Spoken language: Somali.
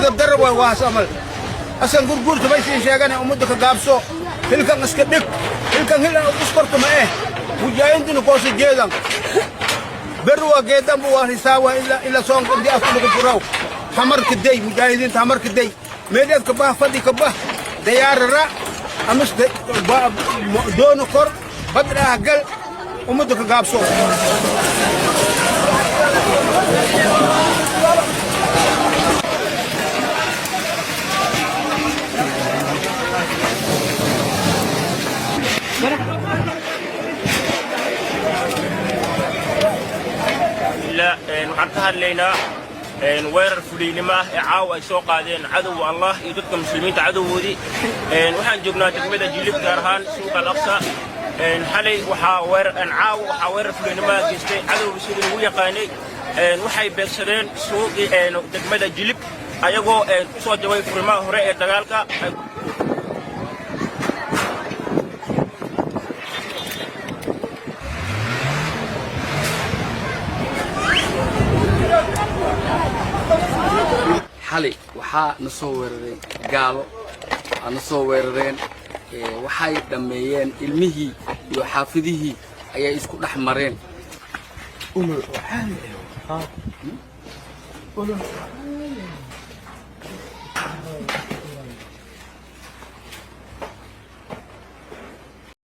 إذا بدروا واسمل أصلا قول تبيشين شيئا أمودك قابسو تلك نسكدك تلك هلا أسكرت ما إيه وجاين دي نقاش جيدا بروا جيدا بواري سوا إلا صون قد أفضل الجراو حمر كدي مجاهدين حمر كدي ميدان كباه فدي كباه ديار الرا أمس دون كور بدر أقل أمودك قابسو لا waxaan ka hadlaynaa weerar fuliynimo ah ee caawa ay soo qaadeen cadowga Allah iyo dadka muslimiinta cadowgoodii waxaan joognaa degmada Jilib gaar ahaan suuqa Al-Aqsa xalay waxaa weerar fuliynimo geystay cadowga sidii lagu yaqaanay waxay beegsadeen suuqii degmada Jilib ayagoo soo jabay furimaha hore ee dagaalka حالي وحا نسو ويردين قالوا نسو ويردين وحاي دميين المهي وحافظه أي اسكو الأحمرين